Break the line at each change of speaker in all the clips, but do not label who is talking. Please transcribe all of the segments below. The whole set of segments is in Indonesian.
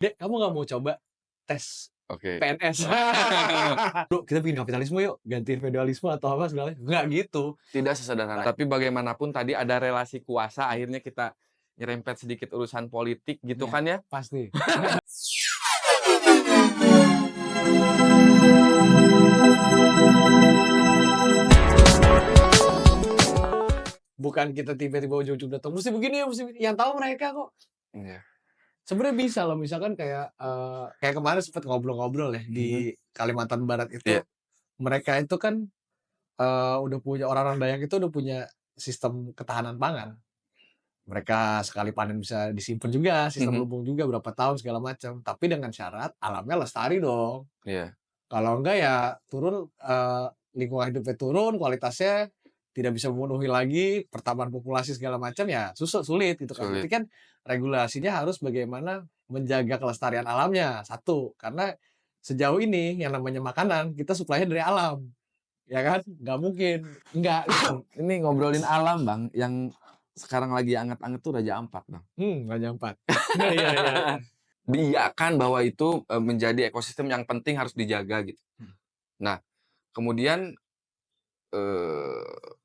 "Dek, kamu nggak mau coba tes
Oke.
PNS?" "Bro, kita bikin kapitalisme yuk, gantiin feodalisme atau apa segala" nggak gitu.
Tidak sesederhana tapi bagaimanapun tadi ada relasi kuasa, akhirnya kita nyerempet sedikit urusan politik gitu
Iya,
kan ya.
pasti. Bukan kita tiba-tiba ujug-ujug datang, "Mesti begini ya, mesti begini," yang tahu mereka kok.
Iya.
Sebenarnya bisa loh, misalkan kayak, kayak kemarin sempet ngobrol-ngobrol ya
Mhm.
di Kalimantan Barat
Iya.
itu, mereka itu kan, udah punya orang-orang Dayak itu udah punya sistem ketahanan pangan. Mereka sekali panen bisa disimpan juga, sistem
Mhm.
lumbung juga berapa tahun segala macam, tapi dengan syarat alamnya lestari dong.
Iya.
Kalau enggak ya turun, lingkungan hidupnya turun, kualitasnya tidak bisa memenuhi lagi, pertambahan populasi segala macam, ya sulit gitu kan. Berarti
Sulit.
kan regulasinya harus bagaimana menjaga kelestarian alamnya, satu. Karena sejauh ini yang namanya makanan kita suplainya dari alam, ya kan? Nggak mungkin enggak gitu.
Ini ngobrolin alam Bang, yang sekarang lagi anget-anget tuh Raja Ampat Bang.
Raja Ampat. Iya iya iya.
Diiyakan bahwa itu, menjadi ekosistem yang penting harus dijaga gitu.
Hmm.
Nah, kemudian,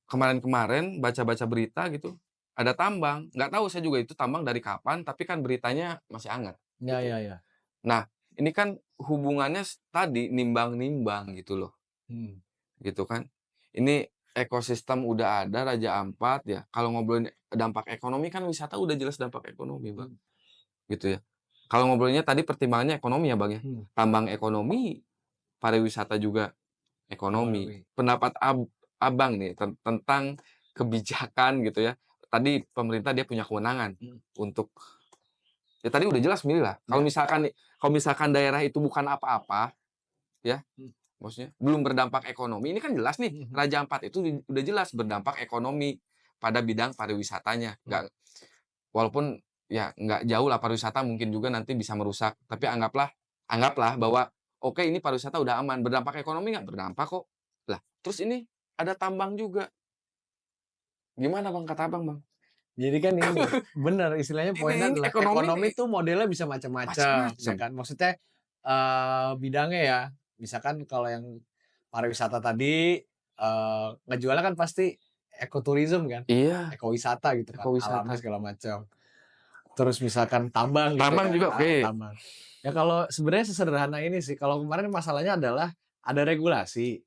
kemarin-kemarin baca-baca berita gitu, ada tambang, nggak tahu saya juga itu tambang dari kapan, tapi kan beritanya masih hangat,
Iya
gitu.
iya iya.
Nah, ini kan hubungannya tadi nimbang-nimbang gitu loh,
Hmm.
gitu kan. Ini ekosistem udah ada, Raja Ampat ya, kalau ngobrolin dampak ekonomi kan wisata udah jelas dampak ekonomi, Bang,
Hmm.
gitu ya. Kalau ngobrolinnya tadi pertimbangannya ekonomi ya, Bang, ya.
Hmm.
Tambang ekonomi, pariwisata juga ekonomi.
Ekonomi.
Pendapat Abang nih tentang kebijakan gitu ya. Tadi pemerintah dia punya kewenangan
Hmm.
untuk ya tadi udah jelas milih lah.
Iya.
Kalau misalkan daerah itu bukan apa-apa, ya,
Hmm.
maksudnya belum berdampak ekonomi, ini kan jelas nih,
Mhm.
Raja Ampat itu udah jelas berdampak ekonomi pada bidang pariwisatanya.
Hmm.
Walaupun ya nggak jauh lah pariwisata mungkin juga nanti bisa merusak, tapi anggaplah bahwa, oke ini pariwisata udah aman, berdampak ekonomi nggak? Berdampak kok. Lah, terus ini ada tambang juga. Gimana Bang, kata Abang, Bang?
Jadi kan ini, bener istilahnya poinnya
Ini
adalah
ekonomi
ekonomi tuh modelnya bisa macam-macam, ya
macem-macem.
kan. Maksudnya, bidangnya ya, misalkan kalau yang pariwisata tadi, ngejualnya kan pasti ekoturism kan,
Iya,
ekowisata gitu kan,
ekowisata.
alamnya segala macam. Terus misalkan tambang gitu
Tambang
ya,
juga oke.
tambang. Ya kalau sebenarnya sesederhana ini sih, kalau kemarin masalahnya adalah ada regulasi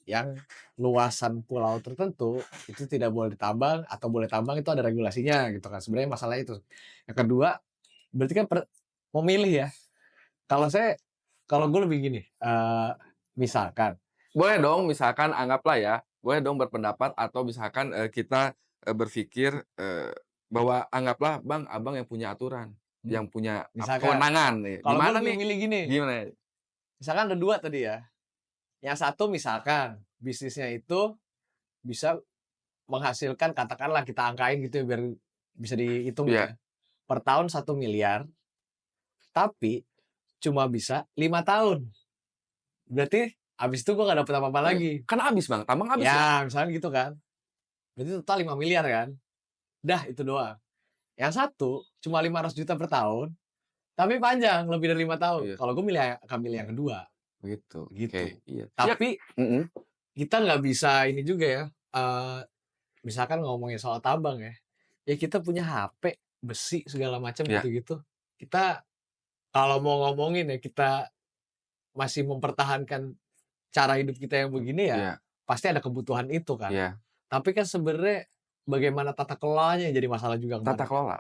yang luasan pulau tertentu itu tidak boleh ditambang atau boleh tambang itu ada regulasinya gitu kan, sebenarnya masalah itu. Yang kedua, berarti kan memilih ya. Kalau saya kalau gue lebih gini, misalkan
Boleh dong misalkan anggaplah ya, boleh dong berpendapat atau misalkan, kita, berpikir, bahwa anggaplah Bang, Abang yang punya aturan,
mmm,
yang punya
misalkan
kewenangan nih.
kalau gue
Gimana
lebih
nih?
milih gini,
Gimana?
misalkan ada 2 tadi ya, yang satu misalkan bisnisnya itu bisa menghasilkan katakanlah kita angkain gitu ya biar bisa dihitung gitu
Iya.
ya, per tahun 1 miliar tapi cuma bisa 5 tahun. Berarti habis itu gua nggak dapet apa-apa
Oh,
lagi.
kan habis Bang, tambang habis ya?
Ya misalnya gitu kan. Berarti total 5 miliar kan. Dah itu doang. Yang satu cuma 500 juta per tahun, tapi panjang lebih dari 5 tahun.
Iya,
Kalau gue akan milih yang kedua,
begitu. Oke,
gitu.
iya. Ya
Tapi
mhm,
kita nggak bisa ini juga ya, misalkan ngomongin soal tambang ya, ya kita punya HP, besi segala macam
iya
gitu-gitu. Kita kalau mau ngomongin ya kita masih mempertahankan cara hidup kita yang begini ya,
iya
pasti ada kebutuhan itu kan.
iya.
Tapi kan sebenarnya bagaimana tata kelolanya yang jadi masalah juga
Tata
kemarin kan.
kelola.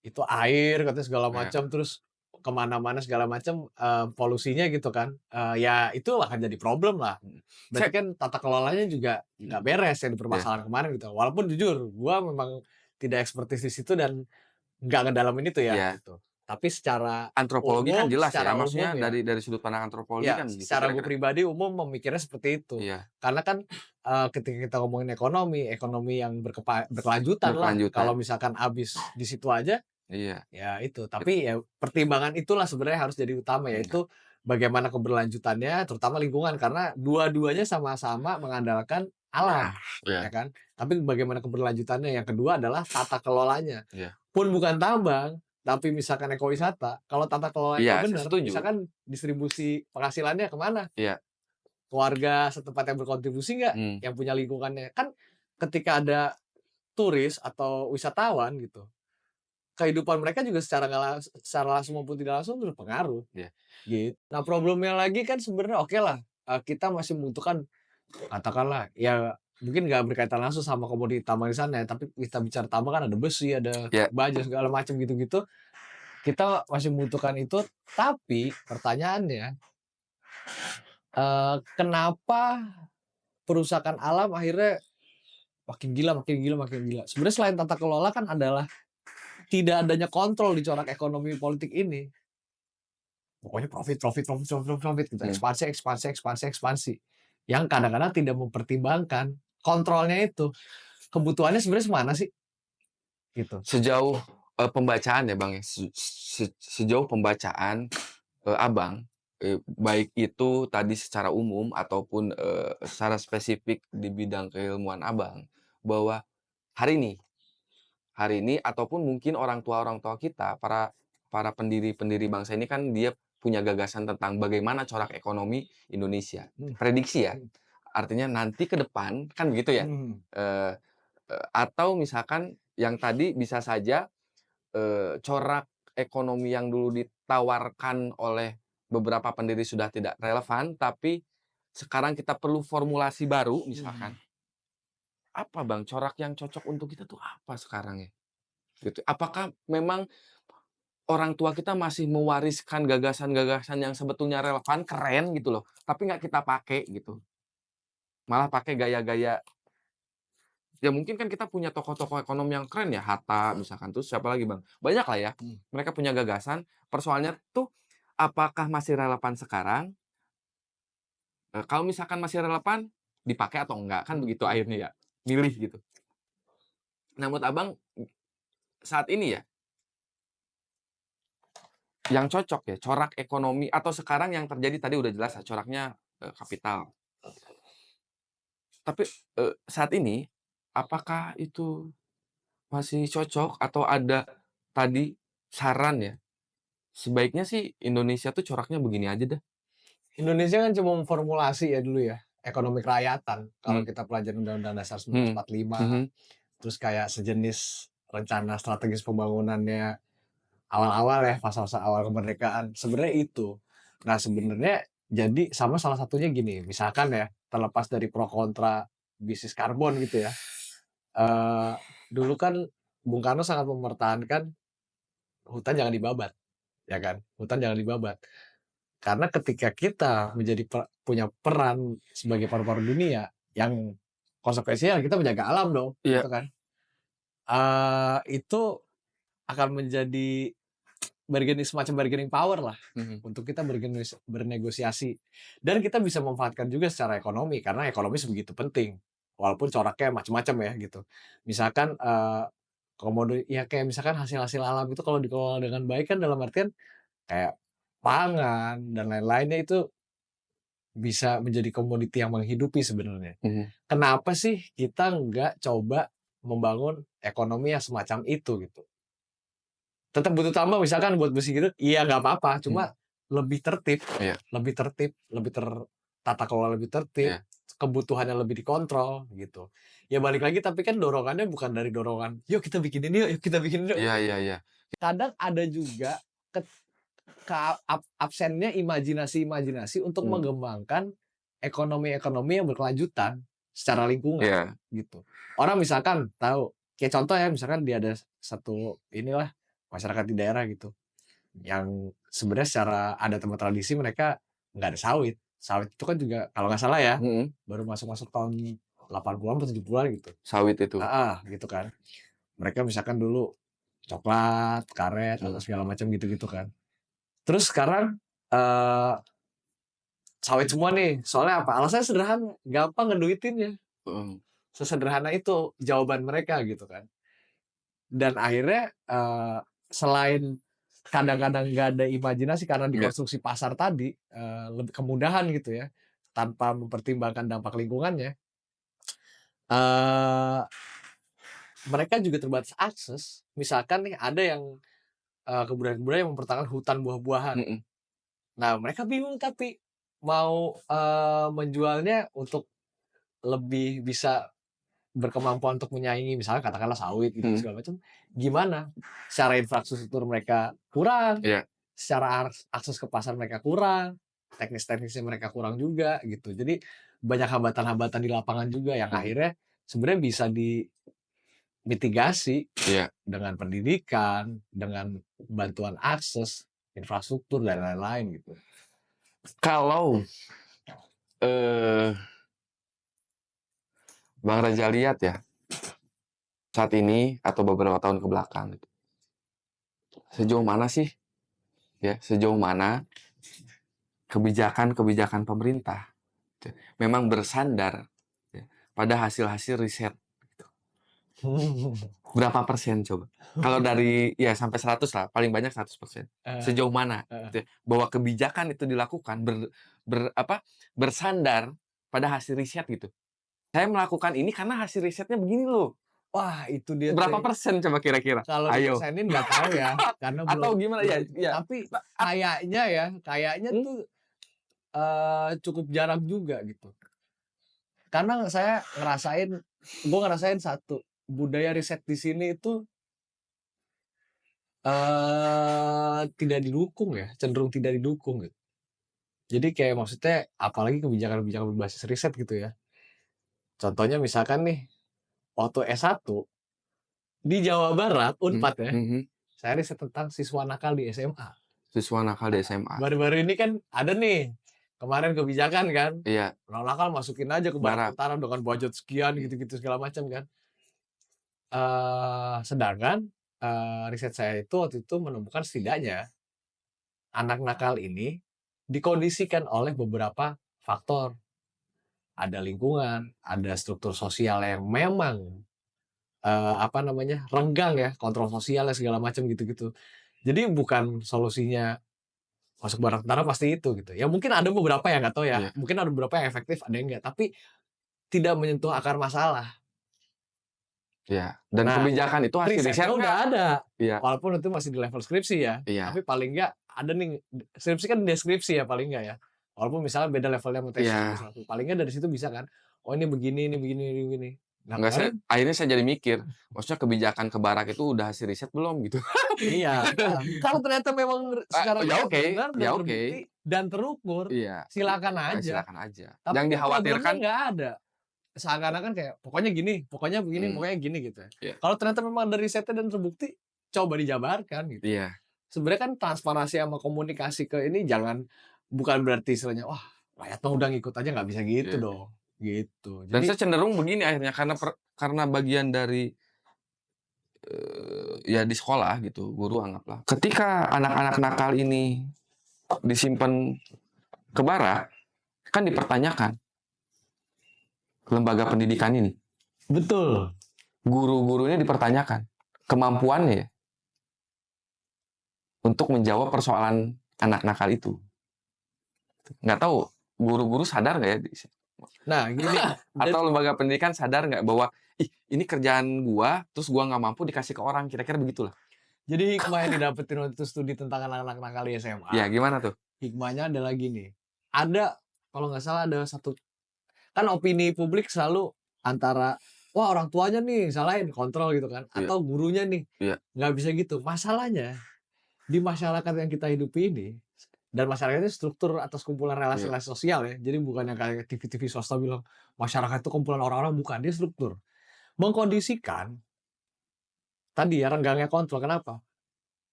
Itu air katanya segala
Iya.
macam, terus kemana-mana segala macam, polusinya gitu kan. Ya itu akan jadi problem lah.
Mhm.
Berarti
Saya
kan tata kelolanya juga nggak beres yang
iya
dipermasalahan kemarin gitu. Walaupun jujur gua memang tidak ekspertis di situ dan nggak ngedalamin itu ya
iya.
gitu. Tapi
Antropologi kan jelas ya,
secara umum
maksudnya
ya.
dari sudut pandang antropologi
Ya,
kan gitu
secara gue
kira-kira.
pribadi umum memikirnya seperti itu.
Iya,
Karena kan, ketika kita ngomongin ekonomi, ekonomi yang berkelanjutan lah. Kalau
berkelanjutan.
misalkan habis di situ aja,
Iya.
ya itu. Tapi ya pertimbangan itulah sebenarnya harus jadi utama,
Iya.
yaitu bagaimana keberlanjutannya, terutama lingkungan. Karena dua-duanya sama-sama mengandalkan
Ah,
alam, ya
iya
kan. Tapi bagaimana keberlanjutannya, yang kedua adalah tata kelolanya.
iya
Pun bukan tambang, tapi misalkan ekowisata, kalau tata kelolanya
Iya,
nggak
saya
bener,
setuju.
misalkan distribusi penghasilannya kemana?
Iya,
Ke warga setempat yang berkontribusi nggak?
mmm,
Yang punya lingkungannya. Kan ketika ada turis atau wisatawan gitu, kehidupan mereka juga secara langsung maupun tidak langsung berpengaruh,
iya,
gitu. Nah, problemnya lagi kan sebenarnya okelah, kita masih membutuhkan katakanlah ya mungkin nggak berkaitan langsung sama komoditi tambang di sana ya, tapi kita bicara tambang kan ada besi, ada
iya,
baja, segala macam gitu-gitu, kita masih membutuhkan itu, tapi pertanyaannya, kenapa perusahaan alam akhirnya makin gila makin gila makin gila? Sebenarnya selain tata kelola kan adalah tidak adanya kontrol di corak ekonomi politik ini. Pokoknya profit profit profit profit profit profit gitu,
mmm.
ekspansi ekspansi ekspansi ekspansi. Yang kadang-kadang tidak mempertimbangkan kontrolnya itu. Kebutuhannya sebenarnya semana sih? Gitu.
Sejauh, pembacaan ya, Bang, ya, sejauh pembacaan, Abang, baik itu tadi secara umum ataupun, secara spesifik di bidang keilmuan Abang, bahwa hari ini hari ini ataupun mungkin orang tua kita, para para pendiri-pendiri bangsa ini kan dia punya gagasan tentang bagaimana corak ekonomi Indonesia.
Mmm,
Prediksi ya,
mhm,
artinya nanti ke depan kan begitu ya,
mhm,
eee atau misalkan yang tadi bisa saja, corak ekonomi yang dulu ditawarkan oleh beberapa pendiri sudah tidak relevan, tapi sekarang kita perlu formulasi baru misalkan.
mhm.
Apa Bang, corak yang cocok untuk kita tuh apa sekarang ya? Gitu. Apakah memang orang tua kita masih mewariskan gagasan-gagasan yang sebetulnya relevan, keren gitu loh, tapi nggak kita pakai gitu. Malah pakai gaya-gaya ya mungkin kan kita punya tokoh-tokoh ekonomi yang keren ya, Hatta misalkan, terus siapa lagi Bang? Banyak lah ya,
Mhm.
mereka punya gagasan, persoalannya tuh apakah masih relevan sekarang? Kalau misalkan masih relevan, dipakai atau enggak, kan
Mhm.
begitu akhirnya ya, milih gitu. Nah menurut Abang, saat ini ya, yang cocok ya, corak ekonomi atau sekarang yang terjadi tadi udah jelas ya, coraknya, kapital. Tapi, saat ini, apakah itu masih cocok atau ada tadi saran ya, sebaiknya sih Indonesia tuh coraknya begini aja dah.
Indonesia kan cuma memformulasi ya dulu ya, ekonomi kerakyatan. Kalau
Mmm,
kita pelajari Undang-Undang Dasar
mhm,
1945,
mhm,
terus kayak sejenis rencana strategis pembangunannya awal-awal ya, fase-fase awal kemerdekaan, sebenarnya itu. Nah, sebenarnya jadi sama salah satunya gini, misalkan ya, terlepas dari pro kontra bisnis karbon gitu ya, eee, dulu kan Bung Karno sangat mempertahankan hutan jangan dibabat, ya kan? Hutan jangan dibabat. Karena ketika kita menjadi punya peran sebagai paru-paru dunia, yang konsekuensinya kita menjaga alam dong,
iya,
gitu kan. Itu akan menjadi semacam bargaining power lah,
mhm,
untuk kita bernegosiasi. Dan kita bisa memanfaatkan juga secara ekonomi, karena ekonomi sebegitu penting, walaupun coraknya macam-macam ya, gitu. Misalkan, ya kayak misalkan hasil-hasil alam itu kalau dikelola dengan baik kan dalam artian kayak pangan dan lain-lainnya itu bisa menjadi komoditi yang menghidupi sebenarnya.
mhm,
Kenapa sih kita nggak coba membangun ekonomi yang semacam itu gitu? Tetap butuh tambang misalkan buat besi gitu, iya nggak apa-apa,
mhm,
cuma lebih tertib
iya,
lebih tertib, lebih tata kelola lebih tertib,
iya,
kebutuhannya lebih dikontrol gitu. Ya balik lagi tapi kan dorongannya bukan dari dorongan, "Yuk kita bikin ini yuk yuk kita bikin ini yuk."
iya, iya, iya,
Kadang ada juga ket absennya imajinasi-imajinasi untuk
mmm,
mengembangkan ekonomi-ekonomi yang berkelanjutan secara lingkungan,
iya,
gitu. Orang misalkan tahu, kayak contoh ya, misalkan dia ada satu inilah, masyarakat di daerah gitu, yang sebenarnya secara adat sama tradisi mereka nggak ada sawit. Sawit itu kan juga kalau nggak salah ya,
mhm,
baru masuk-masuk tahun 80-an atau 70-an gitu.
sawit itu,
Heeh, gitu kan. Mereka misalkan dulu coklat, karet, atau
mhm,
segala macam gitu-gitu kan. Terus sekarang, eee, sawit semua nih, soalnya apa? Alasannya sederhana, gampang ngeduitinnya.
mhm,
Sesederhana itu jawaban mereka gitu kan. Dan akhirnya, selain kadang-kadang nggak ada imajinasi karena
iya,
dikonstruksi pasar tadi, lebih kemudahan gitu ya, tanpa mempertimbangkan dampak lingkungannya, eee, mereka juga terbatas akses. Misalkan nih ada yang kebudayaan-kebudayaan yang mempertahankan hutan buah-buahan.
Mhm.
Nah, mereka bingung tapi mau, menjualnya untuk lebih bisa berkemampuan untuk menyaingi misalnya katakanlah sawit gitu
Mhm.
segala macam, gimana? Secara infrastruktur mereka kurang,
Iya.
secara akses ke pasar mereka kurang, teknis-teknisnya mereka kurang juga gitu. Jadi banyak hambatan-hambatan di lapangan juga yang
Mhm.
akhirnya sebenarnya bisa dimitigasi
Iya.
dengan pendidikan, dengan bantuan akses, infrastruktur dan lain-lain gitu.
Kalau, eee, Bang Reza lihat ya, saat ini atau beberapa tahun ke belakang gitu, sejauh mana sih ya, sejauh mana kebijakan-kebijakan pemerintah gitu, memang bersandar ya, pada hasil-hasil riset gitu. Berapa persen coba? Kalau dari ya sampai 100 lah, paling banyak 100%.
Heeh,
Sejauh mana
heeh.
gitu ya, bahwa kebijakan itu dilakukan bersandar pada hasil riset gitu. Saya melakukan ini karena hasil risetnya begini loh.
Wah, itu dia tuh
Berapa
yang
persen coba kira-kira?
kalau
Ayo.
dipersenin nggak tahu ya, karena belum
Atau gimana ya?
belum
Ya.
tapi kayaknya ya, kayaknya
Hmm?
tuh, cukup jarang juga gitu. Karena gue ngerasain satu, budaya riset di sini itu, tidak didukung ya, cenderung tidak didukung gitu. Jadi kayak maksudnya apalagi kebijakan-kebijakan berbasis riset gitu ya. Contohnya misalkan nih, waktu S1 di Jawa Barat,
Mhm,
Unpad ya,
mhm.
saya riset tentang siswa nakal di SMA.
Siswa nakal di SMA.
Baru-baru ini kan ada nih, kemarin kebijakan kan,
Iya,
orang nakal masukin aja ke Barak
barak.
Utara dengan budget sekian
Mhm,
gitu-gitu segala macam kan. Sedangkan, riset saya itu waktu itu menemukan setidaknya anak nakal ini dikondisikan oleh beberapa faktor. Ada lingkungan, ada struktur sosial yang memang, renggang ya, kontrol sosial ya segala macam gitu-gitu. Jadi bukan solusinya masuk Barak Utara pasti itu gitu. Ya mungkin ada beberapa yang nggak tahu ya,
iya,
mungkin ada beberapa yang efektif, ada yang enggak, tapi tidak menyentuh akar masalah.
iya. Dan
Nah,
kebijakan itu hasil riset
risetnya udah
nggak?
ada,
Iya,
walaupun itu masih di level skripsi ya,
iya,
tapi paling enggak ada nih, skripsi kan deskripsi ya paling enggak ya, walaupun misalnya beda levelnya sama tesis
iya.
S1, paling enggak dari situ bisa kan, oh ini begini, ini begini. Nah
Nggak,
kemarin
akhirnya saya jadi mikir, maksudnya kebijakan ke barak itu udah hasil riset belum gitu?
iya, kalau ternyata memang secara
Ya
riset
oke,
benar
ya
dan
oke.
terbukti dan terukur,
Iya,
silakan aja,
silakan aja.
tapi
Yang
kan programnya
dikhawatirkan
nggak ada. Seakan-akan kayak pokoknya gini,
mhm,
pokoknya gini gitu ya.
iya,
Kalau ternyata memang ada risetnya dan terbukti, coba dijabarkan gitu.
iya,
Sebenarnya kan transparansi sama komunikasi ke ini bukan berarti istilahnya, wah rakyat mah udah ngikut aja, nggak bisa gitu
iya.
dong, gitu.
Dan
Jadi
saya cenderung begini akhirnya karena bagian dari, ya di sekolah gitu, guru anggaplah. Ketika anak-anak nakal ini disimpan ke barak, kan dipertanyakan lembaga pendidikan ini.
betul.
Guru-gurunya dipertanyakan kemampuannya ya untuk menjawab persoalan anak nakal itu. Nggak tahu guru-guru sadar nggak ya
Nah gini,
atau lembaga pendidikan sadar nggak bahwa, "Ih, ini kerjaan gua, terus gua nggak mampu dikasih ke orang," kira-kira begitulah.
jadi hikmah yang didapetin waktu itu studi tentang anak-anak nakal di
Ya
SMA,
gimana tuh?
hikmahnya adalah gini, ada kalau nggak salah ada satu kan opini publik selalu antara, wah orang tuanya nih salahin, kontrol gitu kan,
Iya,
atau gurunya nih,
iya,
nggak bisa gitu. Masalahnya, di masyarakat yang kita hidupi ini, dan masyarakat ini struktur atas kumpulan
iya,
relasi-relasi sosial ya, jadi bukan yang kayak TV-TV swasta bilang, masyarakat itu kumpulan orang-orang, bukan, dia struktur. Mengkondisikan, tadi ya renggangnya kontrol, kenapa?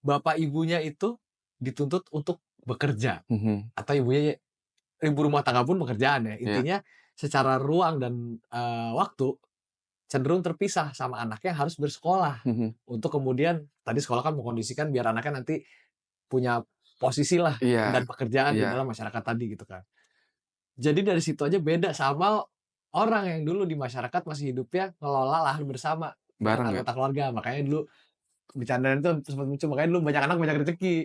Bapak ibunya itu dituntut untuk bekerja,
mhm,
atau ibunya ibu rumah tangga pun pekerjaan ya,
iya,
intinya secara ruang dan, waktu cenderung terpisah sama anaknya yang harus bersekolah.
mhm,
Untuk kemudian tadi sekolah kan mengkondisikan biar anaknya nanti punya posisi lah
iya,
dan pekerjaan di
iya,
dalam masyarakat tadi gitu kan. Jadi dari situ aja beda sama orang yang dulu di masyarakat masih hidupnya ngelola lahan bersama dengan
bareng ya?
anggota keluarga. Makanya dulu bercandaan itu sempat muncul, makanya dulu banyak anak banyak rezeki.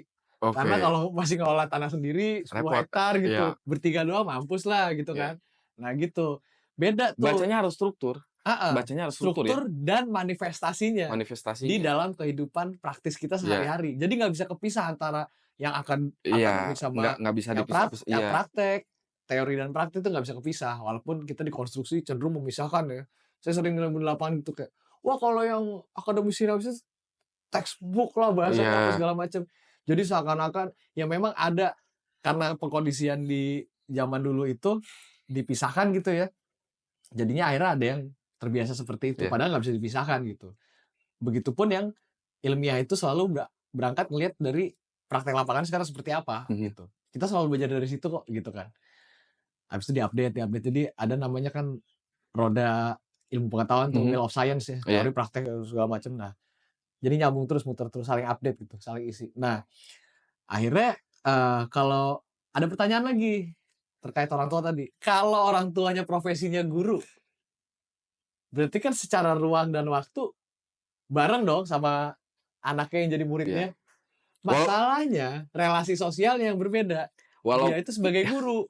Karena
Oke,
kalau masih ngelola tanah sendiri 10
repot,
hektar
iya,
gitu, bertiga doang mampus lah gitu
iya.
kan. Nah gitu. Beda tuh.
Bacanya harus struktur.
Heeh,
Bacanya harus struktur ya,
struktur dan manifestasinya di
manifestasinya.
dalam kehidupan praktis kita
Iya
sehari-hari. Jadi nggak bisa kepisah antara yang
iya,
akademik sama
nggak bisa
yang
dipisah-pisah
yang
iya
praktek. Teori dan praktek itu nggak bisa kepisah, walaupun kita dikonstruksi cenderung memisahkan ya. Saya sering nemu di lapangan gitu kayak, "Wah kalau yang akademis-sinopsis textbook lah, bahasanya apa
iya,
segala macam." Jadi seakan-akan ya memang ada karena pengkondisian di zaman dulu itu dipisahkan gitu ya. Jadinya akhirnya ada yang terbiasa seperti itu,
iya,
padahal nggak bisa dipisahkan gitu. Begitupun yang ilmiah itu selalu berangkat ngelihat dari praktek lapangan sekarang seperti apa
mhm,
gitu. Kita selalu belajar dari situ kok gitu kan. Habis itu diupdate. Jadi ada namanya kan roda ilmu pengetahuan tuh,
mhm,
wheel of science ya,
iya,
teori, praktek, segala macam. Nah, jadi nyambung terus, muter terus, saling update gitu, saling isi. Nah, akhirnya, kalau ada pertanyaan lagi terkait orang tua tadi. Kalau orang tuanya profesinya guru, berarti kan secara ruang dan waktu bareng dong sama anaknya yang jadi muridnya.
iya. Wal
Masalahnya relasi sosialnya yang berbeda. Dia
walau
itu sebagai guru,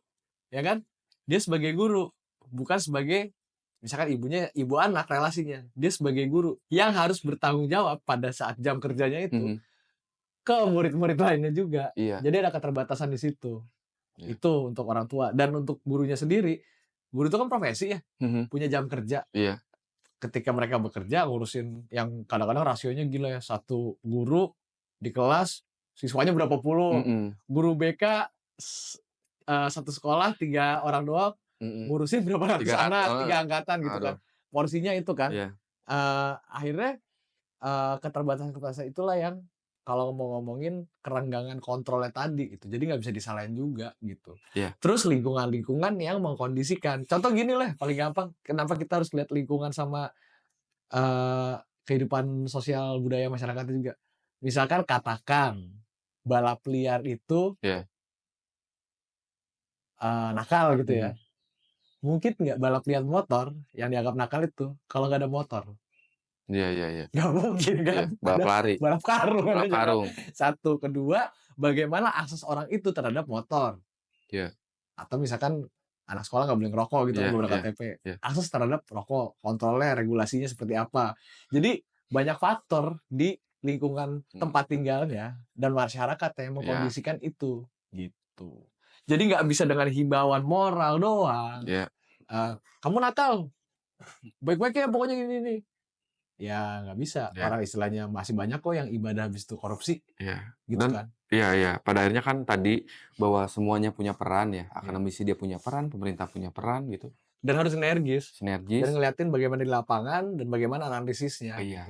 ya kan? Dia sebagai guru, bukan sebagai misalkan ibunya ibu anak relasinya. Dia sebagai guru yang harus bertanggung jawab pada saat jam kerjanya itu
mhm,
ke murid-murid lainnya juga.
iya,
Jadi ada keterbatasan di situ.
iya,
Itu untuk orang tua dan untuk gurunya sendiri. Guru itu kan profesi ya,
mhm,
punya jam kerja.
iya,
Ketika mereka bekerja ngurusin yang kadang-kadang rasionya gila ya, satu guru di kelas siswanya berapa puluh,
mhm,
guru BK satu sekolah 3 orang doang
mhm,
ngurusin berapa ratus anak,
heeh,
3 angkatan gitu
aduh,
kan. Porsinya itu kan,
iya
akhirnya, keterbatasan-keterbatasan itulah yang kalau mau ngomongin kerenggangan kontrolnya tadi gitu, jadi nggak bisa disalahin juga gitu.
iya,
Terus lingkungan-lingkungan yang mengkondisikan, contoh gini lah paling gampang, kenapa kita harus lihat lingkungan sama kehidupan sosial budaya masyarakatnya juga. Misalkan katakan, balap liar itu,
iya,
nakal gitu ya.
mhm,
Mungkin nggak balap liar motor yang dianggap nakal itu, kalau nggak ada motor.
iya iya iya
Nggak mungkin
iya,
kan,
balap
ada
lari,
balap karung
balap
namanya kan.
karung,
Satu, kedua, bagaimana akses orang itu terhadap motor.
iya
Atau misalkan anak sekolah nggak boleh ngerokok gitu kan,
iya
belum ada
iya
KTP.
iya,
Akses terhadap rokok, kontrolnya, regulasinya seperti apa. Jadi banyak faktor di lingkungan
mhm,
tempat tinggalnya dan masyarakat yang
iya
mengkondisikan itu, gitu. Jadi nggak bisa dengan himbauan moral doang,
iya,
"Kamu nakal, baik-baik ya pokoknya gini nih." Ya nggak bisa,
iya
orang istilahnya masih banyak kok yang ibadah habis itu korupsi,
iya,
gitu
dan
kan.
iya iya, pada akhirnya kan tadi bahwa semuanya punya peran ya,
Iya.
akademisi dia punya peran, pemerintah punya peran gitu,
Dan harus sinergis, dan
sinergis
ngeliatin bagaimana di lapangan dan bagaimana analisisnya, gitu.
iya.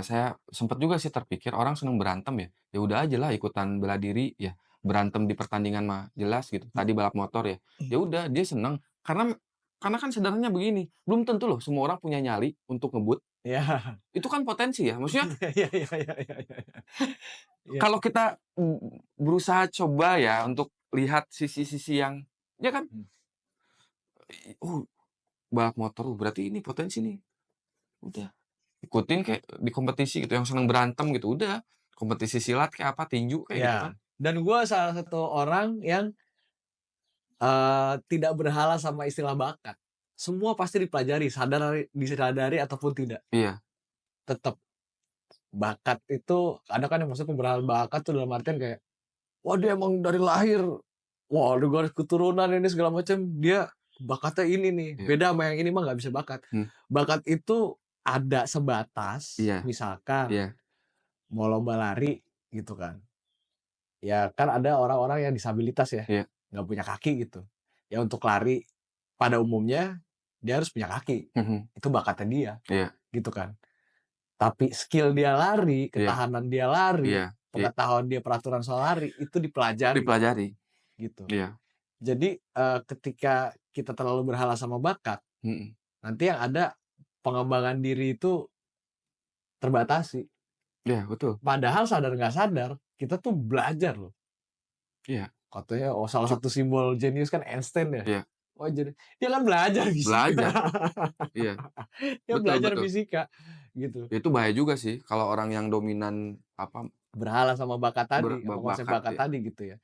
Saya sempet juga sih terpikir orang seneng berantem ya, ya udah aja lah ikutan bela diri ya, berantem di pertandingan mah jelas gitu, tadi balap motor ya, ya udah dia seneng karena kan sederhananya begini, belum tentu loh semua orang punya nyali untuk ngebut,
Iya.
itu kan potensi ya, maksudnya
Iya iya iya iya iya iya. Iya.
kalau kita, berusaha coba ya untuk lihat sisi-sisi yang ya kan,
Mmm.
"Oh balap motor, berarti ini potensi nih." Udah, ikutin kayak di kompetisi gitu, yang seneng berantem gitu, udah, kompetisi silat kayak apa, tinju kayak gitu kan.
Iya. Dan gua salah satu orang yang, tidak berhala sama istilah bakat. Semua pasti dipelajari, disadari ataupun tidak.
Iya
Tetep bakat itu ada kan yang maksudnya pemberalaan bakat tuh dalam artian kayak, wah dia emang dari lahir, wah ada garis keturunan ini segala macam, dia bakatnya ini nih,
iya,
beda sama yang ini mah nggak bisa bakat.
mmm,
Bakat itu ada sebatas,
iya
misalkan
iya
mau lomba lari gitu kan. Ya kan ada orang-orang yang disabilitas ya,
iya,
nggak punya kaki gitu. Ya untuk lari pada umumnya dia harus punya kaki,
mhm,
itu bakatnya dia,
iya
gitu kan. Tapi skill dia lari,
iya
ketahanan dia lari,
iya
pengetahuan dia peraturan soal lari, itu dipelajari,
dipelajari,
gitu.
iya,
Jadi, ketika kita terlalu berhala sama bakat,
mhm,
nanti yang ada pengembangan diri itu terbatasi.
iya betul,
Padahal sadar nggak sadar, kita tuh belajar loh.
iya,
Katanya, oh salah
cuk
satu simbol jenius kan Einstein ya?
iya,
Oh jadi dia kan belajar fisika.
belajar, iya,
Dia
betul
belajar
betul.
fisika, gitu.
Itu bahaya juga sih kalau orang yang dominan, apa,
Berhala sama bakat
ber
tadi,
ba
sama konsep
bakat
bakat
ya
tadi gitu ya.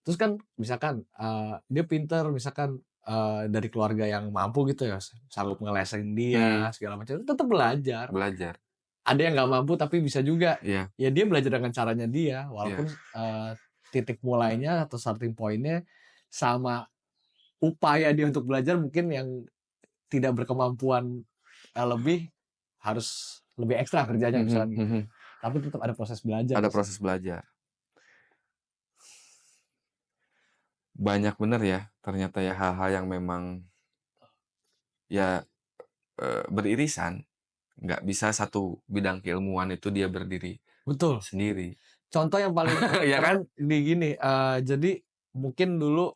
Terus kan misalkan, dia pinter misalkan, dari keluarga yang mampu gitu ya, sanggup ngelesain dia
Mhm,
segala macam, tetap belajar.
belajar.
Ada yang nggak mampu tapi bisa juga,
Iya
ya dia belajar dengan caranya dia,
iya.
walaupun, titik mulainya atau starting point-nya sama upaya dia untuk belajar mungkin yang tidak berkemampuan, lebih, harus lebih ekstra kerjanya
Mhm
misalnya gitu.
mhm.
Tapi tetap ada proses belajar
Ada
di situ.
proses belajar. Banyak bener ya, ternyata ya hal-hal yang memang ya, beririsan. Nggak bisa satu bidang keilmuan itu dia berdiri
Betul.
sendiri.
Contoh yang paling
Ya kan?
keren di gini, jadi mungkin dulu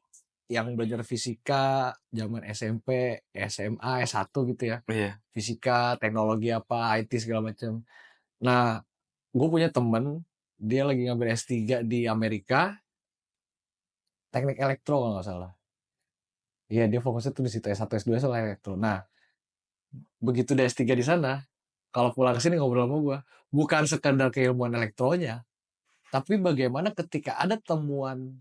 yang belajar fisika zaman SMP, SMA, S1 gitu ya,
Iya
fisika, teknologi apa, IT segala macam. Nah, gue punya temen, dia lagi ngambil S3 di Amerika, teknik elektro kalau nggak salah. Iya, dia fokusnya tuh di situ, S1, S2 soal elektro. Nah, begitu dia S3 di sana, kalau pulang ke sini ngobrol sama gua, bukan sekedar keilmuan elektronya, tapi bagaimana ketika ada temuan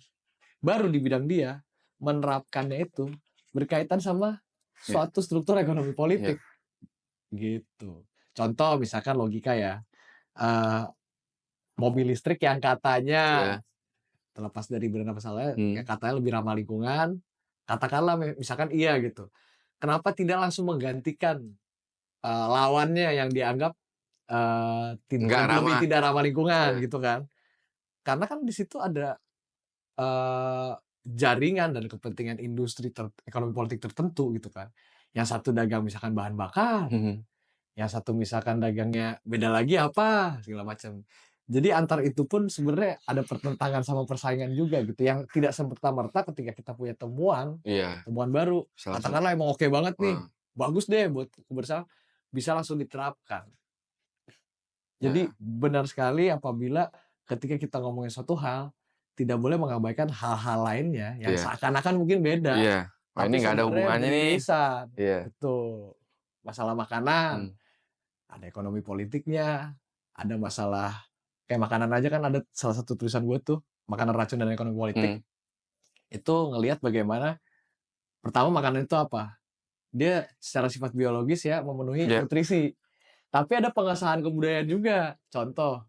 baru di bidang dia, menerapkannya itu berkaitan sama
iya
suatu struktur ekonomi
iya
politik, gitu. Contoh misalkan logika ya, eee, mobil listrik yang katanya
iya,
terlepas dari benar apa salahnya, yang
mhm,
katanya lebih ramah lingkungan, katakanlah misalkan iya gitu. Kenapa tidak langsung menggantikan, lawannya yang dianggap,
nggak
lebih
ramah,
tidak ramah lingkungan
iya,
gitu kan. Karena kan di situ ada, eee, jaringan dan kepentingan industri ekonomi politik tertentu gitu kan. Yang satu dagang misalkan bahan bakar,
mhm,
yang satu misalkan dagangnya beda lagi apa, segala macam. Jadi antar itu pun sebenarnya ada pertentangan sama persaingan juga gitu, yang tidak serta-merta ketika kita punya temuan,
iya,
temuan baru,
salah satu
katakanlah emang oke banget nih,
heeh,
bagus deh buat kebersihan, bisa langsung diterapkan. Jadi
iya
benar sekali apabila ketika kita ngomongin suatu hal, tidak boleh mengabaikan hal-hal lainnya yang
iya
seakan-akan mungkin beda,
iya. Wah ini
tapi
nggak ada
sebenarnya
hubungannya nih.
beririsan.
Iya,
Betul. Masalah makanan,
mmm,
ada ekonomi politiknya, ada masalah kayak makanan aja kan ada salah satu tulisan gue tuh, makanan racun dan ekonomi politik,
mhm,
itu ngelihat bagaimana pertama makanan itu apa, dia secara sifat biologis ya memenuhi
iya,
nutrisi, tapi ada pengesahan kebudayaan juga. Contoh,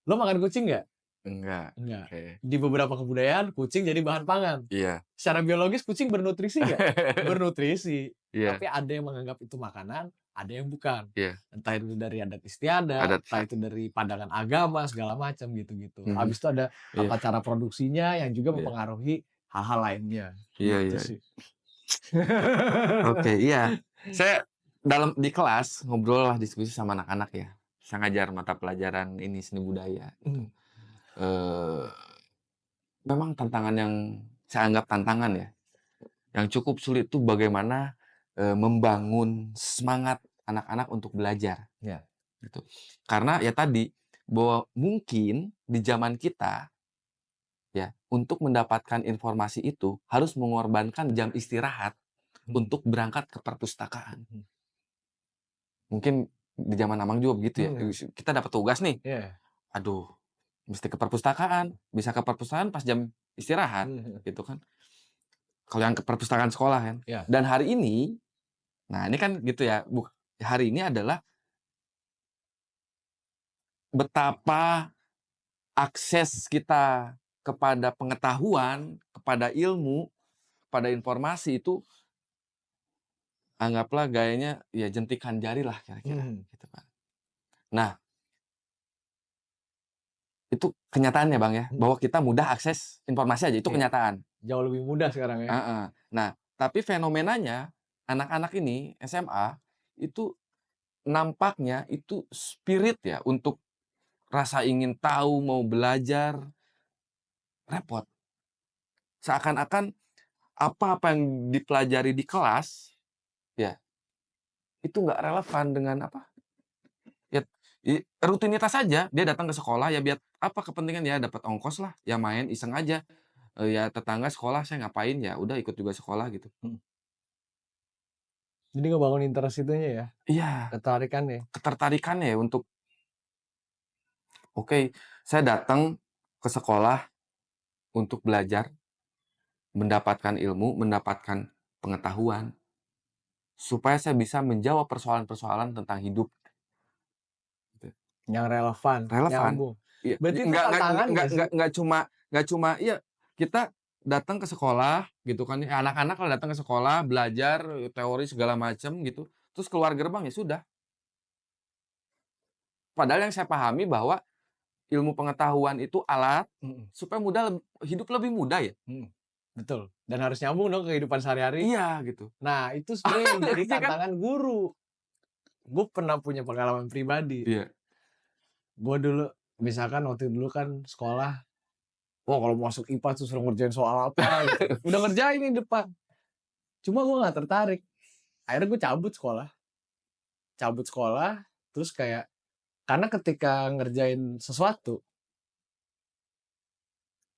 lo makan kucing nggak?
enggak,
Enggak.
oke,
Di beberapa kebudayaan kucing jadi bahan pangan.
iya.
Secara biologis kucing bernutrisi nggak? Bernutrisi.
Iya
Tapi ada yang menganggap itu makanan, ada yang bukan.
iya,
Entah itu dari adat istiadat,
adat
entah itu dari pandangan agama, segala macam gitu-gitu.
mhm,
Habis itu ada
iya
tata cara produksinya yang juga
iya
mempengaruhi hal-hal lainnya,
iya
gitu
iya.
sih.
Oke, iya. Saya di kelas ngobrol lah diskusi sama anak-anak ya. Saya ngajar mata pelajaran ini seni budaya gitu.
Mmm,
Eee, Memang tantangan yang saya anggap tantangan ya, yang cukup sulit tuh bagaimana, membangun semangat anak-anak untuk belajar
iya.
gitu. Karena ya tadi, bahwa mungkin di zaman kita ya, untuk mendapatkan informasi itu harus mengorbankan jam istirahat
Mhm
untuk berangkat ke perpustakaan.
mhm.
Mungkin di zaman Abang juga begitu ya,
Mmm,
kita dapat tugas nih,
iya.
aduh mesti ke perpustakaan, bisa ke perpustakaan pas jam istirahat,
Mmm, mhm.
gitu kan. Kalau yang ke perpustakaan sekolah kan.
Iya.
Dan hari ini, nah ini kan gitu ya, hari ini adalah betapa akses kita kepada pengetahuan, kepada ilmu, kepada informasi itu anggaplah gayanya ya jentikan jari lah kira-kira,
Mhm.
gitu kan. Nah, itu kenyataannya Bang ya,
Mhm.
bahwa kita mudah akses informasi aja, itu
Iya.
kenyataan.
Jauh lebih mudah sekarang ya.
Heeh. Nah, tapi fenomenanya anak-anak ini SMA itu nampaknya itu spirit ya untuk rasa ingin tahu, mau belajar, repot. Seakan-akan apa-apa yang dipelajari di kelas, ya itu nggak relevan dengan apa, ya rutinitas saja. Dia datang ke sekolah ya biar apa kepentingan, ya dapat ongkos lah, ya main iseng aja, ya tetangga sekolah saya ngapain, ya udah ikut juga sekolah gitu.
Mhm. Jadi ngebangun interest itunya ya,
Iya,
ketarikannya.
ketertarikannya ya untuk, oke, saya datang ke sekolah untuk belajar, mendapatkan ilmu, mendapatkan pengetahuan, supaya saya bisa menjawab persoalan-persoalan tentang hidup, gitu.
Yang relevan,
Relevan.
nyambung.
Iya,
Berarti itu
nggak
tantangan nggak sih?
nggak cuma iya, kita datang ke sekolah gitu kan ya, anak-anak kalau datang ke sekolah, belajar teori segala macam gitu, terus keluar gerbang ya sudah. Padahal yang saya pahami bahwa ilmu pengetahuan itu alat
Mhm,
supaya hidup lebih mudah ya.
mhm, betul. Dan harus nyambung dong ke kehidupan sehari-hari.
Iya gitu.
Nah, itu sebenarnya yang jadi
Iya kan?
tantangan guru. Gue pernah punya pengalaman pribadi.
Iya.
Gue dulu misalkan waktu dulu kan sekolah, wah kalau masuk IPA tuh suruh ngerjain soal apa gitu. Udah ngerjain nih depan. Cuma gue nggak tertarik. Akhirnya gue cabut sekolah, terus kayak karena ketika ngerjain sesuatu,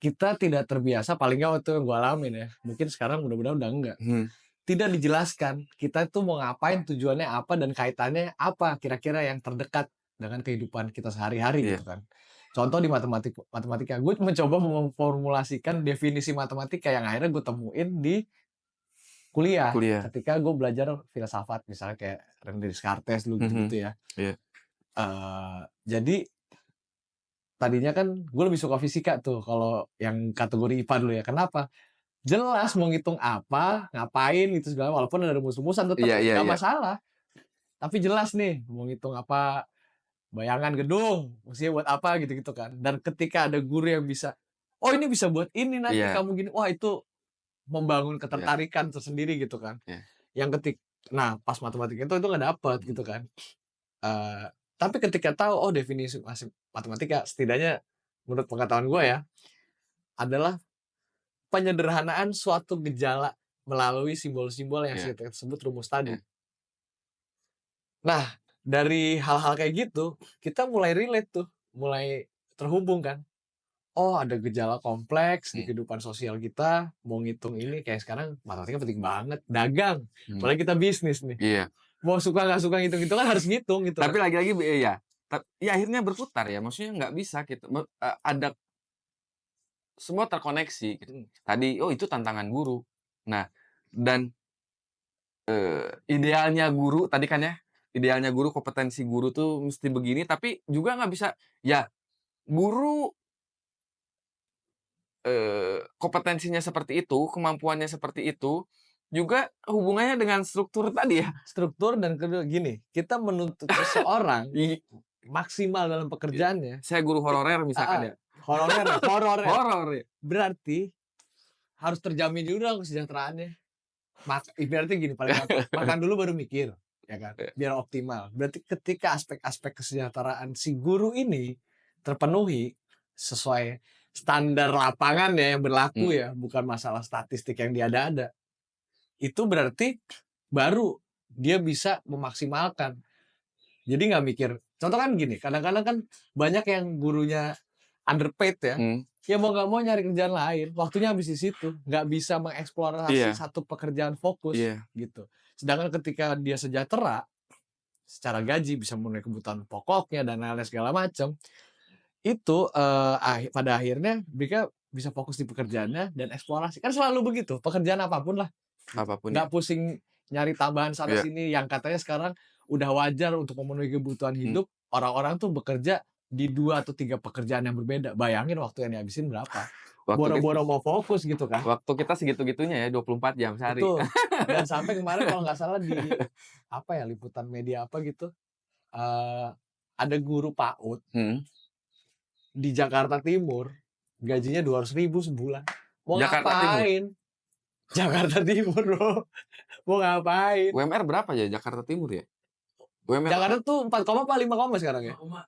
kita tidak terbiasa, paling nggak waktu yang gue alamin ya, mungkin sekarang mudah-mudahan udah enggak.
Mhm.
Tidak dijelaskan, kita itu mau ngapain, tujuannya apa, dan kaitannya apa kira-kira yang terdekat dengan kehidupan kita sehari-hari
Iya.
gitu kan. Contoh di matematika, gue mencoba memformulasikan definisi matematika yang akhirnya gue temuin di kuliah.
Kuliah.
Ketika gue belajar filsafat, misalnya kayak René Descartes dulu
Mhm.
gitu-gitu ya.
Iya.
Jadi tadinya kan gue lebih suka fisika tuh kalau yang kategori IPA dulu ya. Kenapa? Jelas mau ngitung apa, ngapain gitu segala, walaupun ada rumus-rumusan tetep
Iya iya
nggak
iya.
masalah. Tapi jelas nih mau ngitung apa, bayangan gedung, fungsinya buat apa gitu-gitu kan. Dan ketika ada guru yang bisa, "Oh ini bisa buat ini nanti
Iya
kamu gini." Wah itu membangun
iya
ketertarikan tersendiri gitu kan.
iya.
Nah pas matematika itu nggak dapet gitu kan. Tapi ketika tahu, oh definisi matematika setidaknya menurut pengetahuan gue ya, adalah penyederhanaan suatu gejala melalui simbol-simbol yang
Iya
kita sebut rumus tadi.
iya.
Nah, dari hal-hal kayak gitu, kita mulai relate tuh, mulai terhubung kan. Oh, ada gejala kompleks di
Mmm,
kehidupan sosial kita, mau ngitung ini kayak sekarang matematika penting banget, dagang,
mhm.
apalagi kita bisnis nih.
Iya.
Mau suka nggak suka ngitung-ngitungan harus ngitung gitu
Tapi
kan.
lagi-lagi iya, ya akhirnya berputar ya, maksudnya nggak bisa gitu ada semua terkoneksi gitu.
Mhm,
Tadi, oh itu tantangan guru. Nah, dan, idealnya guru tadi kan ya, idealnya guru, kompetensi guru tuh mesti begini, tapi juga nggak bisa ya guru, kompetensinya seperti itu, kemampuannya seperti itu, juga hubungannya dengan struktur tadi ya.
struktur dan kedua gini, kita menuntut seseorang
I
maksimal dalam pekerjaannya,
saya guru honorer misalkan
heeh,
ya,
honorer,
horor ya.
berarti harus terjamin dulu dong kesejahteraannya. Ibaratnya gini paling gampang, makan dulu baru mikir, ya kan,
Iya,
biar optimal. Berarti ketika aspek-aspek kesejahteraan si guru ini terpenuhi sesuai standar lapangan ya yang berlaku
mhm,
ya, bukan masalah statistik yang diada-ada, itu berarti baru dia bisa memaksimalkan. Jadi nggak mikir, contoh kan gini, kadang-kadang kan banyak yang gurunya underpaid ya,
mmm,
ya mau nggak mau nyari kerjaan lain, waktunya habis di situ, nggak bisa mengeksplorasi
iya
satu pekerjaan fokus,
iya,
gitu. Sedangkan ketika dia sejahtera, secara gaji bisa memenuhi kebutuhan pokoknya dan lain-lain segala macam, itu, pada akhirnya mereka bisa fokus di pekerjaannya dan eksplorasi. Kan selalu begitu, pekerjaan apapun lah, gitu.
apapun ya,
Nggak pusing nyari tambahan sana
iya,
sini yang katanya sekarang udah wajar untuk memenuhi kebutuhan
mmm,
hidup, orang-orang tuh bekerja di 2 atau 3 pekerjaan yang berbeda. Bayangin waktu yang dihabisin berapa.
waktu
Boro-boro mau fokus gitu kan.
waktu kita segitu-gitunya ya 24 jam sehari.
Betul. Dan sampai kemarin kalau nggak salah di, apa ya, liputan media apa gitu, eee, ada guru PAUD
Mhm,
di Jakarta Timur, gajinya 200.000 sebulan. Mau
Jakarta Timur,
ngapain? Jakarta Timur, Bro. Mau ngapain?
UMR berapa ya Jakarta Timur ya? UMR
Jakarta tuh 4 koma apa 5 koma sekarang ya?
5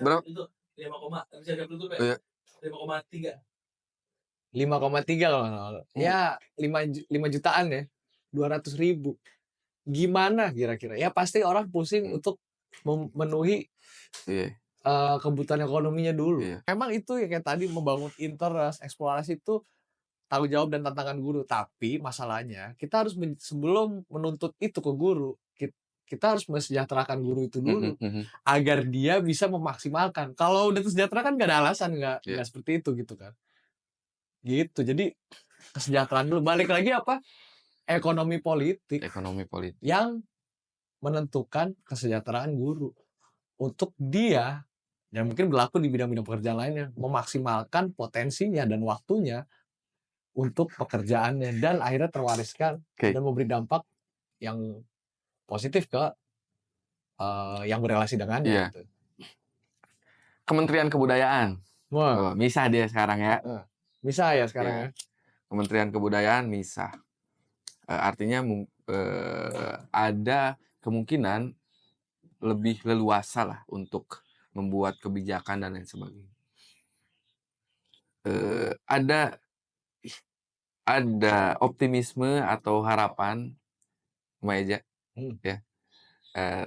berapa?
itu 5 koma, bisa tutup ya?
Iya,
5,3.
5,3 kalau nggak salah.
mmm,
Ya 5 jutaan ya, 200.000. Gimana kira-kira? Ya pasti orang pusing
mhm,
untuk memenuhi,
iya
kebutuhan ekonominya dulu.
iya,
Memang itu ya kayak tadi membangun interest, eksplorasi itu tanggung jawab dan tantangan guru. Tapi masalahnya kita harus sebelum menuntut itu ke guru, kita harus mesejahterakan guru itu dulu
mhm mhm,
agar dia bisa memaksimalkan. Kalau udah tersejahtera kan nggak ada alasan
iya,
nggak seperti itu gitu kan. Gitu. Jadi kesejahteraan dulu. Balik lagi apa? ekonomi politik
Ekonomi politik.
yang menentukan kesejahteraan guru. Untuk dia, yang mungkin berlaku di bidang-bidang pekerjaan lainnya, memaksimalkan potensinya dan waktunya untuk pekerjaannya dan akhirnya terwariskan
Oke.
dan memberi dampak yang positif ke yang berelasi dengannya
Iya.
gitu.
Kementerian Kebudayaan.
Wah,
Oh, misah dia sekarang ya.
bisa ya sekarang
Ya.
ya.
Kementerian Kebudayaan misah. Artinya ada kemungkinan lebih leluasa lah untuk membuat kebijakan dan lain sebagainya. Ada optimisme atau harapan, Maeja,
Hmm.
ya,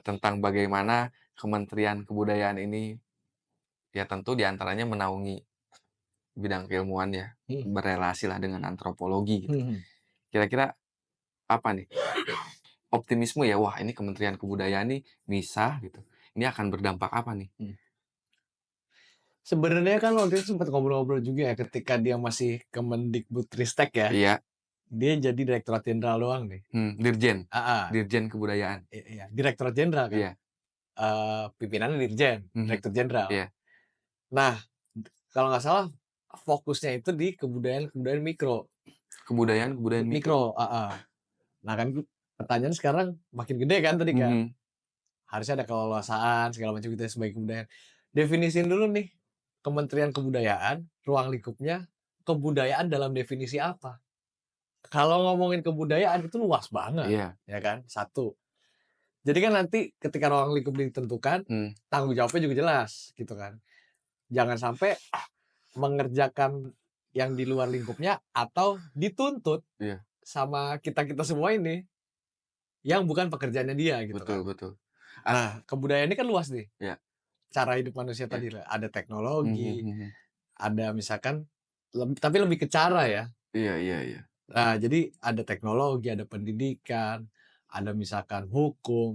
tentang bagaimana Kementerian Kebudayaan ini, ya tentu diantaranya menaungi bidang keilmuan ya,
Hmm.
berelasi lah dengan antropologi gitu.
Hmm.
Kira-kira apa nih? Optimisme ya, wah ini Kementerian Kebudayaan nih misah gitu. Ini akan berdampak apa nih?
Sebenarnya kan waktu itu sempat ngobrol-ngobrol juga ya ketika dia masih Kemendikbudristek ya.
Iya,
Dia jadi Direktorat Jenderal doang nih.
Dirjen,
Ah,
Dirjen Kebudayaan.
iya, Direktorat Jenderal kan.
Iya,
Pimpinannya Dirjen, Direktur Jenderal.
iya,
Nah, kalau nggak salah fokusnya itu di kebudayaan mikro.
kebudayaan mikro.
Mikro, Nah kan pertanyaan sekarang makin gede kan tadi kan. Harusnya ada keleluasaan segala macam gitu ya sebagai kebudayaan. Definisiin dulu nih Kementerian Kebudayaan, ruang lingkupnya kebudayaan dalam definisi apa? Kalau ngomongin kebudayaan itu luas banget,
Iya.
ya kan? Satu. Jadi kan nanti ketika ruang lingkup ditentukan, tanggung jawabnya juga jelas gitu kan. Jangan sampai mengerjakan yang di luar lingkupnya atau dituntut
Iya.
sama kita-kita semua ini yang bukan pekerjaannya dia gitu kan.
Betul.
Nah, kebudayaan ini kan luas nih.
Iya.
Cara hidup manusia
Iya.
tadi ada teknologi, ada misalkan tapi lebih ke cara ya.
Iya.
Nah, jadi ada teknologi, ada pendidikan, ada misalkan hukum.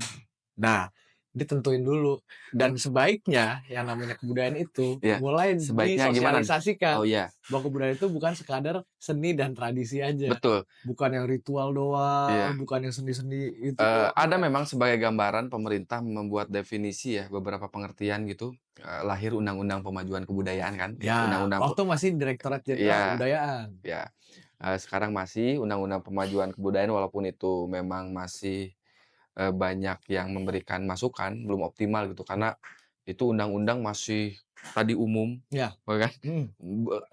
Nah, ditentuin dulu. Dan sebaiknya yang namanya kebudayaan itu
Iya.
mulai
Sebaiknya gimana?
disosialisasikan.
Oh iya.
Bahwa kebudayaan itu bukan sekadar seni dan tradisi aja.
Betul.
Bukan yang ritual doang,
Iya.
bukan yang seni-seni itu doang.
Ada memang sebagai gambaran pemerintah membuat definisi ya, beberapa pengertian gitu. Lahir Undang-Undang Pemajuan Kebudayaan kan.
Ya,
Undang-Undang
waktu masih Direktorat Jenderal
Iya.
Kebudayaan.
Ya. Sekarang masih Undang-Undang Pemajuan Kebudayaan walaupun itu memang masih banyak yang memberikan masukan, belum optimal gitu karena itu undang-undang masih tadi umum,
Ya.
kan?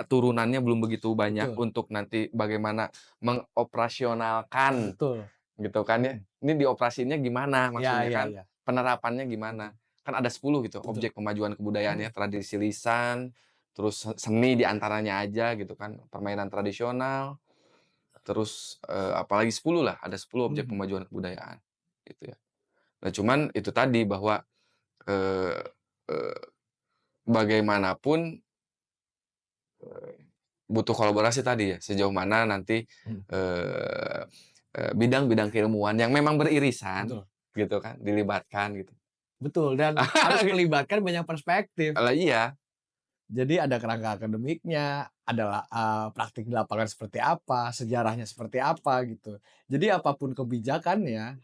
Turunannya belum begitu banyak
Betul.
untuk nanti bagaimana mengoperasionalkan,
Betul.
gitu kan ya? Ini dioperasiinnya gimana maksudnya kan?
Ya.
Penerapannya gimana? Kan ada 10 gitu
Betul.
objek pemajuan kebudayaan ya, tradisi lisan, terus seni diantaranya aja gitu kan, permainan tradisional, terus apalagi 10 lah, ada 10 objek pemajuan kebudayaan gitu ya. Nah cuman itu tadi bahwa bagaimanapun butuh kolaborasi tadi ya, sejauh mana nanti bidang-bidang keilmuan yang memang beririsan,
Betul.
gitu kan, dilibatkan gitu.
Betul, dan harus melibatkan banyak perspektif.
Lah iya.
Jadi ada kerangka akademiknya, ada praktik di lapangan seperti apa, sejarahnya seperti apa gitu. Jadi apapun kebijakannya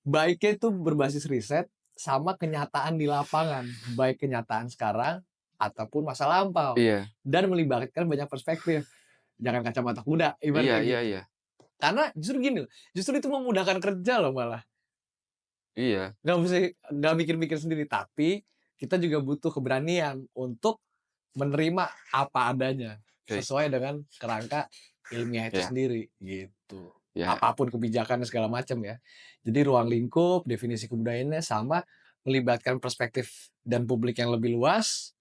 baiknya itu berbasis riset sama kenyataan di lapangan, baik kenyataan sekarang ataupun masa lampau.
Iya.
Dan melibatkan banyak perspektif. Jangan kacamata kuda ibaratnya gitu.
Iya.
Karena justru gini loh, justru itu memudahkan kerja loh malah.
Iya.
Nggak mikir-mikir sendiri, tapi kita juga butuh keberanian untuk menerima apa adanya sesuai dengan kerangka ilmiah itu sendiri gitu. Apapun kebijakan segala macam ya. Jadi ruang lingkup, definisi kebudayaannya sama melibatkan perspektif dan publik yang lebih luas,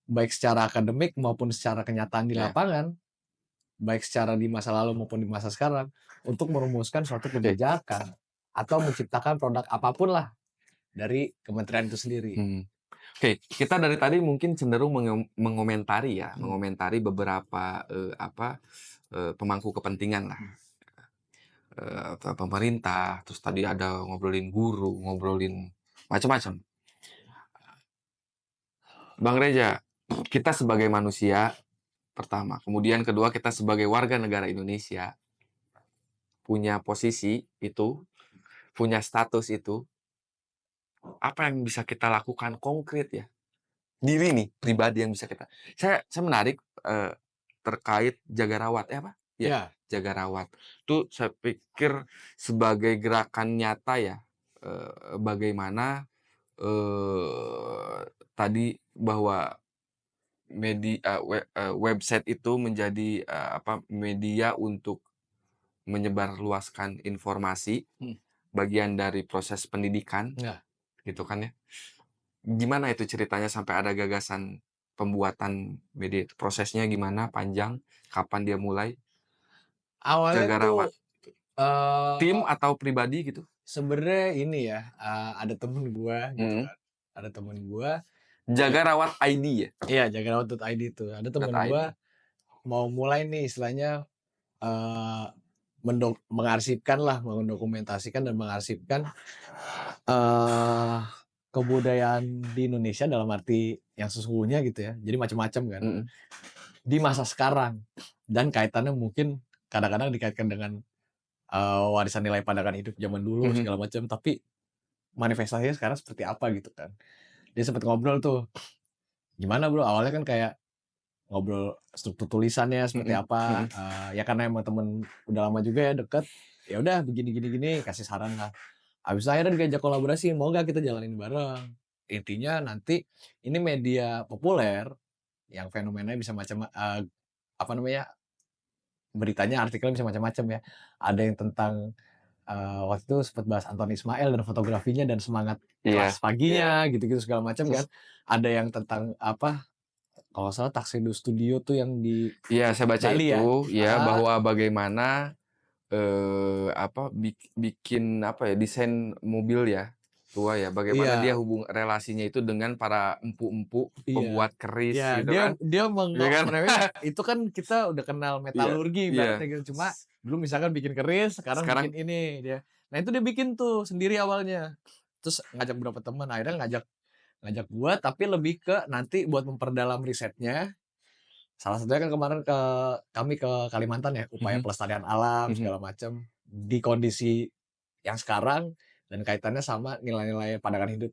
baik secara akademik maupun secara kenyataan di lapangan, baik secara di masa lalu maupun di masa sekarang, untuk merumuskan suatu kebijakan atau menciptakan produk apapun lah dari kementerian itu sendiri.
Oke, kita dari tadi mungkin cenderung mengomentari beberapa pemangku kepentingan lah. Pemerintah, terus tadi ada ngobrolin guru, ngobrolin macam-macam. Bang Reza, kita sebagai manusia pertama, kemudian kedua kita sebagai warga negara Indonesia, punya posisi itu, punya status itu, apa yang bisa kita lakukan konkret ya? Diri nih, pribadi yang bisa kita saya menarik, terkait jaga rawat, apa? Ya,
Ya,
jaga rawat. Itu saya pikir sebagai gerakan nyata ya, bagaimana, tadi bahwa website itu menjadi, media untuk menyebarluaskan informasi,
hmm,
bagian dari proses pendidikan,
ya.
gitu kan ya. Gimana itu ceritanya sampai ada gagasan pembuatan media itu? Prosesnya gimana? Panjang? Kapan dia mulai?
Awalnya
Jaga
tuh,
rawat. Tim atau pribadi gitu?
sebenarnya ini ya, ada temen gua gitu
Mhm.
kan, ada temen gua ya
Jaga rawat ID ya?
iya, jagarawat.id itu. Ada temen gua
.id.
mau mulai nih istilahnya, eee, mengarsipkanlah, mendokumentasikan dan mengarsipkan, eee, kebudayaan di Indonesia dalam arti yang sesungguhnya gitu ya, jadi macam-macam kan,
Mhm.
di masa sekarang. Dan kaitannya mungkin kadang-kadang dikaitkan dengan, warisan nilai pandangan hidup zaman dulu
Mhm.
segala macam, tapi manifestasinya sekarang seperti apa gitu kan. Dia sempet ngobrol tuh, "Gimana Bro?" Awalnya kan kayak ngobrol struktur tulisannya seperti
Mhm.
apa,
Mhm.
ya karena emang temen udah lama juga ya deket, ya udah begini gini gini, kasih saran lah. Habis itu akhirnya diajak kolaborasi, "Mau nggak kita jalanin bareng?" Intinya nanti ini media populer yang fenomenanya bisa apa namanya, beritanya, artikelnya bisa macam-macam ya. Ada yang tentang, waktu itu sempet bahas Anton Ismail dan fotografinya dan semangat
Iya.
kelas paginya, gitu-gitu segala macam kan.
Terus
Ada yang tentang apa, kalau nggak salah Tuxedo Studio tuh yang di
iya, saya baca
Bali ya?
itu ya
Heeh,
bahwa bagaimana, bikin apa ya, desain mobil ya, tua ya, bagaimana dia
iya
relasinya itu dengan para empu-empu
iya
pembuat keris
iya,
gitu
dia
kan,
dia
iya kan?
namanya itu kan kita udah kenal
Iya,
metalurgi
iya.
ibaratnya gitu, cuma dulu misalkan bikin keris, sekarang bikin
Sekarang
ini dia. Nah itu dia bikin tuh sendiri awalnya, terus ngajak beberapa teman, akhirnya ngajak ngajak gua tapi lebih ke nanti buat memperdalam risetnya, salah satunya kan kemarin kami ke Kalimantan ya, upaya
mhm.
pelestarian alam
Mhm.
segala macam, di kondisi yang sekarang dan kaitannya sama nilai-nilai pandangan hidup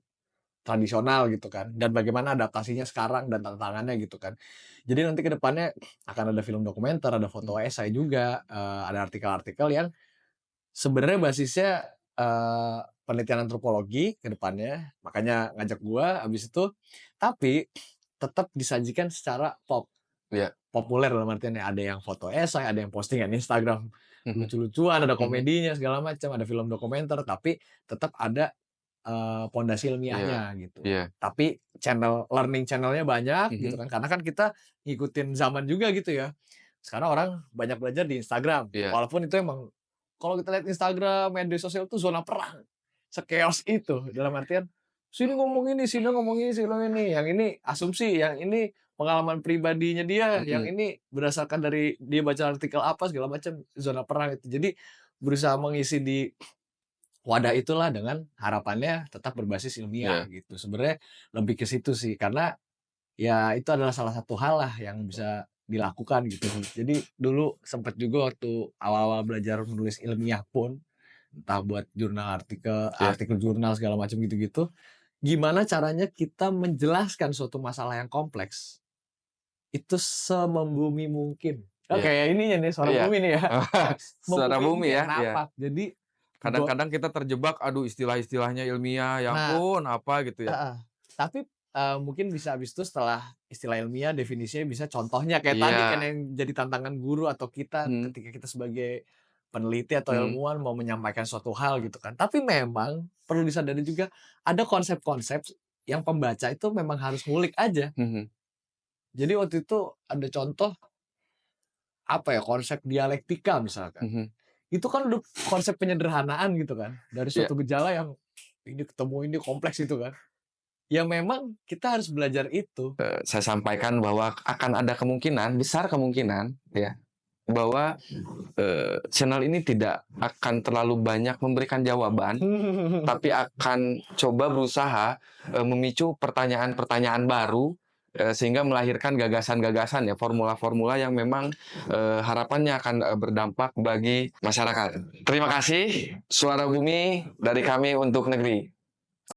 tradisional gitu kan, dan bagaimana adaptasinya sekarang dan tantangannya gitu kan. Jadi nanti ke depannya akan ada film dokumenter, ada foto
Mmm.
esai juga, ada artikel-artikel yang sebenarnya basisnya, penelitian antropologi ke depannya, makanya ngajak gua habis itu, tapi tetap disajikan secara
Iya.
populer dalam artian ya ada yang foto esai, ada yang postingan Instagram
Mhm.
lucu-lucuan, ada
Mhm.
komedinya segala macam, ada film dokumenter, tapi tetap ada pondasi
Iya.
ilmiahnya gitu.
Iya.
Tapi learning channel-nya banyak gitu
Mhm.
kan, karena kan kita ngikutin zaman juga gitu ya. Sekarang orang banyak belajar di Instagram,
Iya.
walaupun itu emang kalau kita lihat Instagram, media sosial itu zona perang. Chaos itu, dalam artian, sini ngomong ini, sini ngomong ini, sini ngomong ini, yang ini asumsi, yang ini pengalaman pribadinya dia, yang
Mhm.
ini berdasarkan dari dia baca artikel apa segala macam, zona perang itu. Jadi berusaha mengisi di wadah itulah dengan harapannya tetap berbasis ilmiah
Iya.
gitu. Sebenarnya lebih ke situ sih, karena ya itu adalah salah satu hal lah yang bisa dilakukan gitu.
Mhm.
Jadi dulu sempet juga waktu awal-awal belajar menulis ilmiah pun, entah buat jurnal artikel
Iya.
artikel jurnal segala macam gitu-gitu, gimana caranya kita menjelaskan suatu masalah yang kompleks, itu semembumi mungkin. Oh
Iya.
kayak ininya nih, Suara
Iya.
Bumi nih ya.
Suara
Membumi
bumi
mungkin
ya, iya.
napak. Jadi
Kadang-kadang kita terjebak, aduh istilah-istilahnya ilmiah, ya
nah
ampun apa gitu ya.
heeh. Tapi, mungkin bisa habis itu setelah istilah ilmiah definisinya bisa contohnya kayak tadi kan
Iya.
yang jadi tantangan guru atau kita
Mhm.
ketika kita sebagai peneliti atau
Mhm.
ilmuwan mau menyampaikan suatu hal gitu kan. Tapi memang perlu disadari juga ada konsep-konsep yang pembaca itu memang harus ngulik aja.
Mhm.
Jadi waktu itu ada contoh, apa ya, konsep dialektika misalkan.
Mhm.
Itu kan udah konsep penyederhanaan gitu kan, dari
Iya.
suatu gejala yang ini ketemu ini kompleks itu kan. Ya memang kita harus belajar itu.
Saya sampaikan bahwa akan ada kemungkinan, besar kemungkinan ya, bahwa, channel ini tidak akan terlalu banyak memberikan jawaban, tapi akan coba berusaha, memicu pertanyaan-pertanyaan baru, sehingga melahirkan gagasan-gagasan ya, formula-formula yang memang harapannya akan berdampak bagi masyarakat. Terima kasih, Suara Bumi dari kami untuk negeri.